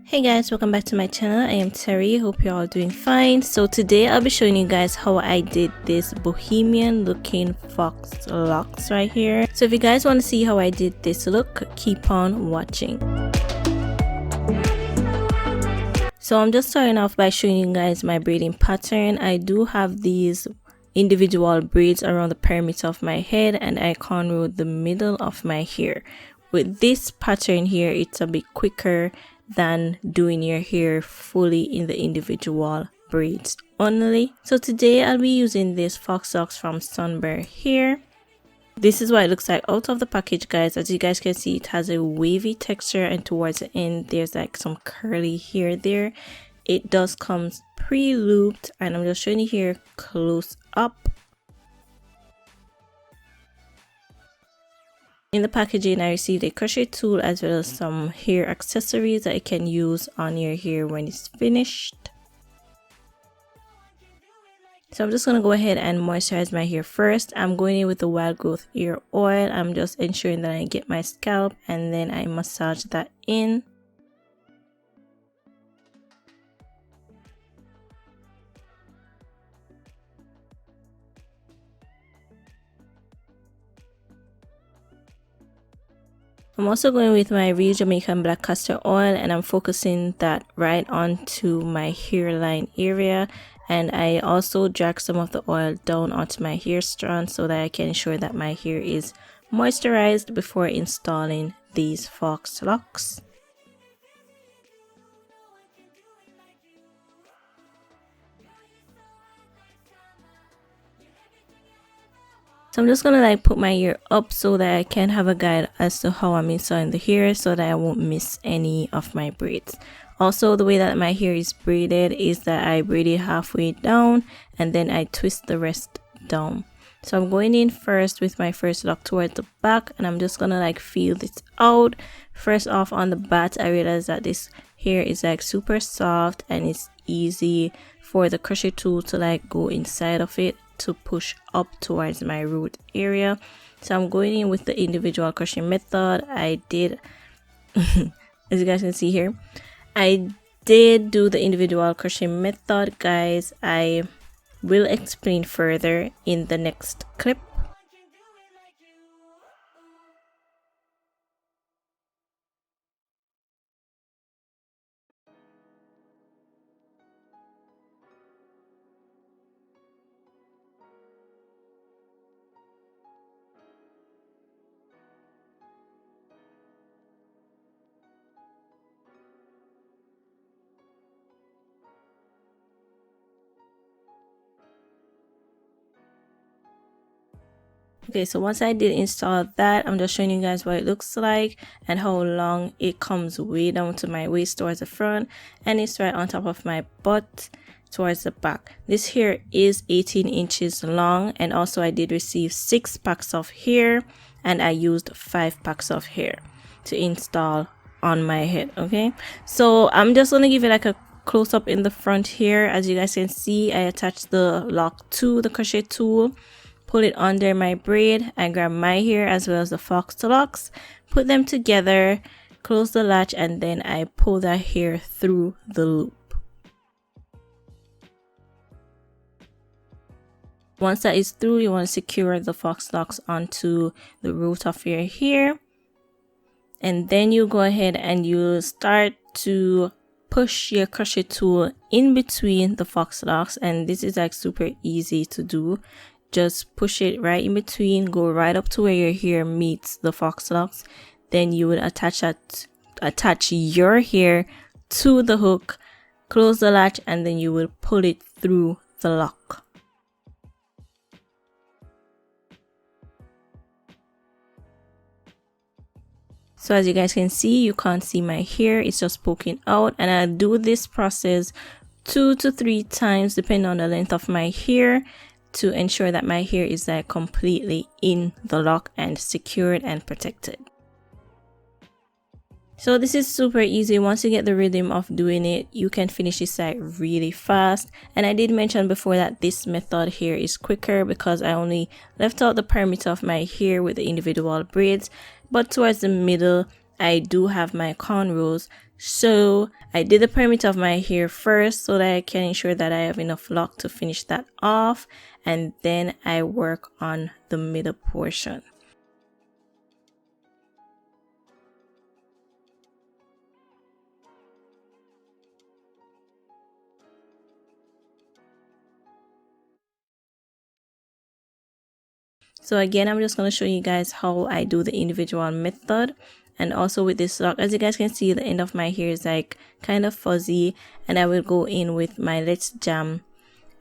Hey guys, welcome back to my channel. I am Terry. Hope you're all doing fine. So today I'll be showing you guys how I did this bohemian looking fox locks right here. So if you guys want to see how I did this look, keep on watching. So I'm just starting off by showing you guys my braiding pattern. I do have these individual braids around the perimeter of my head, and I cornrowed the middle of my hair. With this pattern here, it's a bit quicker than doing your hair fully in the individual braids only. So today I'll be using this fox locks from Sunber here. This is what it looks like out of the package, guys. As you guys can see, it has a wavy texture, and towards the end there's like some curly hair there. It does come pre-looped, and I'm just showing you here close up. In the packaging, I received a crochet tool as well as some hair accessories that you can use on your hair when it's finished. So I'm just going to go ahead and moisturize my hair first. I'm going in with the wild growth hair oil. I'm just ensuring that I get my scalp, and then I massage that in. I'm also going with my real Jamaican black castor oil, and I'm focusing that right onto my hairline area, and I also drag some of the oil down onto my hair strand so that I can ensure that my hair is moisturized before installing these fox locks. So I'm just gonna like put my hair up so that I can have a guide as to how I'm installing the hair so that I won't miss any of my braids. Also, the way that my hair is braided is that I braid it halfway down and then I twist the rest down. So I'm going in first with my first lock towards the back, and I'm just gonna like feel this out. First off, on the bat, I realized that this hair is like super soft and it's easy for the crochet tool to like go inside of it to push up towards my root area. So I'm going in with the individual crochet method. I did as you guys can see here, I did do the individual crochet method, guys. I will explain further in the next clip. Okay, so once I did install that, I'm just showing you guys what it looks like and how long it comes way down to my waist towards the front, and it's right on top of my butt towards the back. This hair is 18 inches long, and also I did receive 6 packs of hair, and I used 5 packs of hair to install on my head. Okay, so I'm just gonna give it like a close up in the front here. As you guys can see, I attached the lock to the crochet tool, pull it under my braid, I grab my hair as well as the fox locks, put them together, close the latch, and then I pull that hair through the loop. Once that is through, you want to secure the fox locks onto the root of your hair, and then you go ahead and you start to push your crochet tool in between the fox locks, and this is like super easy to do. Just push it right in between, go right up to where your hair meets the fox locks. Then you would attach your hair to the hook, close the latch, and then you will pull it through the lock. So as you guys can see, you can't see my hair, it's just poking out, and I do this process 2 to 3 times depending on the length of my hair, to ensure that my hair is like completely in the lock and secured and protected. So this is super easy. Once you get the rhythm of doing it, you can finish this like really fast. And I did mention before that this method here is quicker because I only left out the perimeter of my hair with the individual braids, but towards the middle I do have my cornrows. So I did the perimeter of my hair first so that I can ensure that I have enough lock to finish that off, and then I work on the middle portion. So again, I'm just going to show you guys how I do the individual method. And also with this lock, as you guys can see, the end of my hair is like kind of fuzzy, and I will go in with my Let's Jam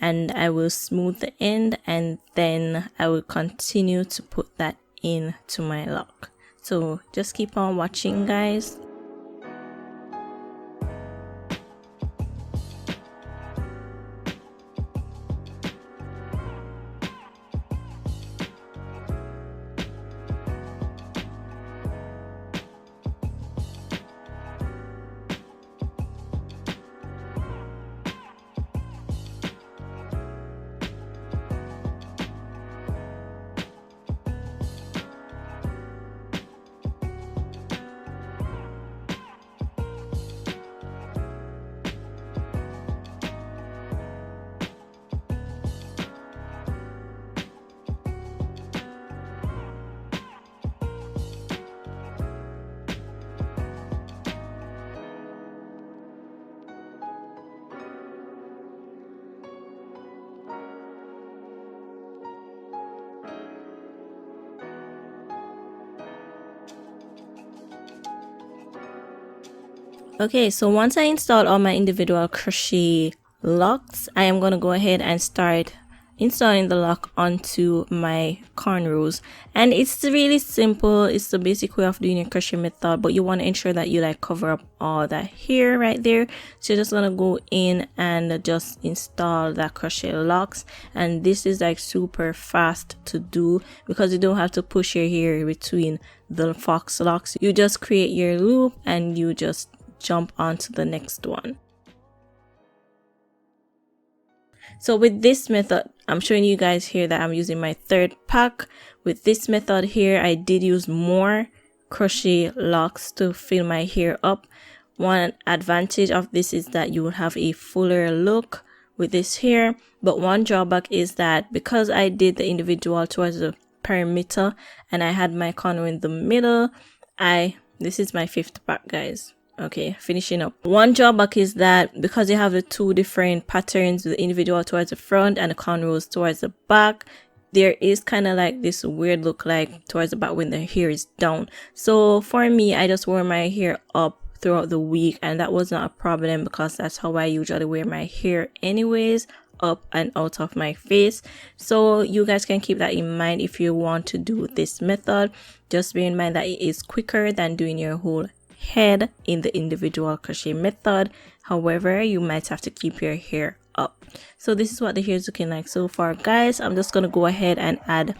and I will smooth the end, and then I will continue to put that into my lock. So just keep on watching, guys. Okay, so once I installed all my individual crochet locks, I am going to go ahead and start installing the lock onto my cornrows. And it's really simple. It's the basic way of doing your crochet method, but you want to ensure that you like cover up all that hair right there. So you're just going to go in and just install that crochet locks, and this is like super fast to do because you don't have to push your hair between the fox locks. You just create your loop and you just jump onto the next one. So with this method, I'm showing you guys here that I'm using my third pack. With this method here, I did use more crochet locks to fill my hair up. One advantage of this is that you will have a fuller look with this hair, but one drawback is that because I did the individual towards the perimeter and I had my corner in the middle, this is my fifth pack, guys. Okay, finishing up. One drawback is that because you have the two different patterns, the individual towards the front and the cornrows towards the back, there is kind of like this weird look like towards the back when the hair is down. So for me, I just wore my hair up throughout the week, and that was not a problem because that's how I usually wear my hair anyways, up and out of my face. So you guys can keep that in mind if you want to do this method. Just bear in mind that it is quicker than doing your whole head in the individual crochet method. However, you might have to keep your hair up. So this is what the hair is looking like so far, guys. I'm just gonna go ahead and add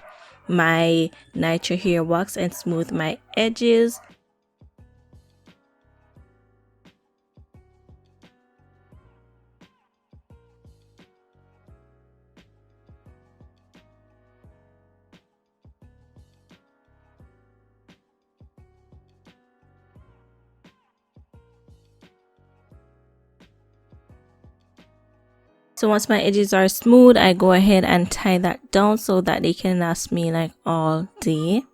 my nitro hair wax and smooth my edges. So once my edges are smooth, I go ahead and tie that down so that they can last me like all day.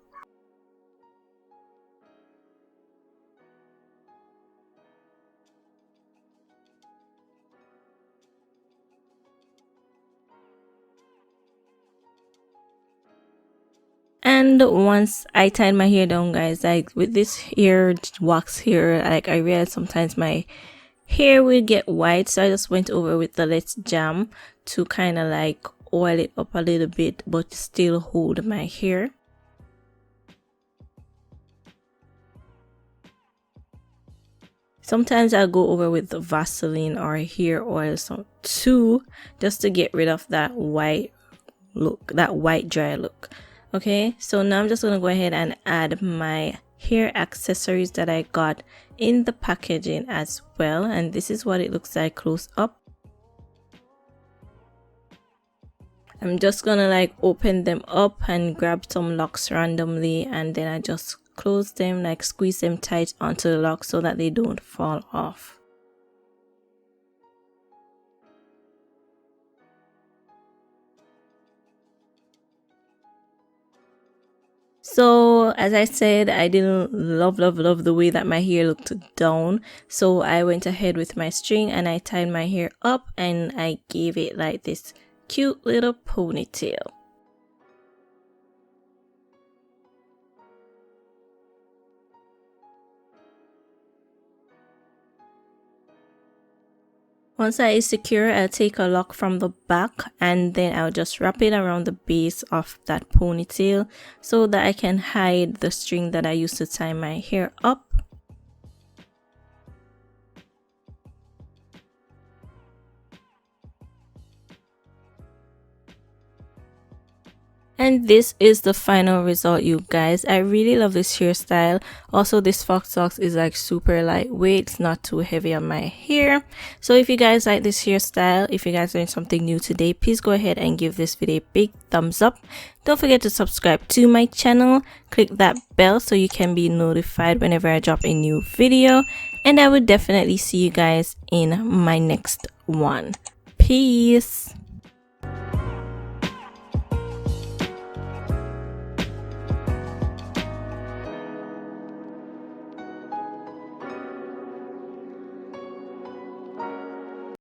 And once I tied my hair down, guys, like with this hair wax here, like I realized sometimes my hair will get white, so I just went over with the Let's Jam to kind of like oil it up a little bit but still hold my hair. Sometimes I'll go over with the Vaseline or hair oil too, just to get rid of that white look, that white dry look. Okay, so now I'm just gonna go ahead and add my hair accessories that I got in the packaging as well, and this is what it looks like close up. I'm just gonna like open them up and grab some locks randomly, and then I just close them, like squeeze them tight onto the lock so that they don't fall off. So as I said, I didn't love the way that my hair looked down, so I went ahead with my string and I tied my hair up and I gave it like this cute little ponytail. Once that is secure, I'll take a lock from the back and then I'll just wrap it around the base of that ponytail so that I can hide the string that I used to tie my hair up. And this is the final result, you guys. I really love this hairstyle. Also, this fox locks is like super lightweight. It's not too heavy on my hair. So if you guys like this hairstyle, if you guys learned something new today, please go ahead and give this video a big thumbs up. Don't forget to subscribe to my channel. Click that bell so you can be notified whenever I drop a new video. And I will definitely see you guys in my next one. Peace.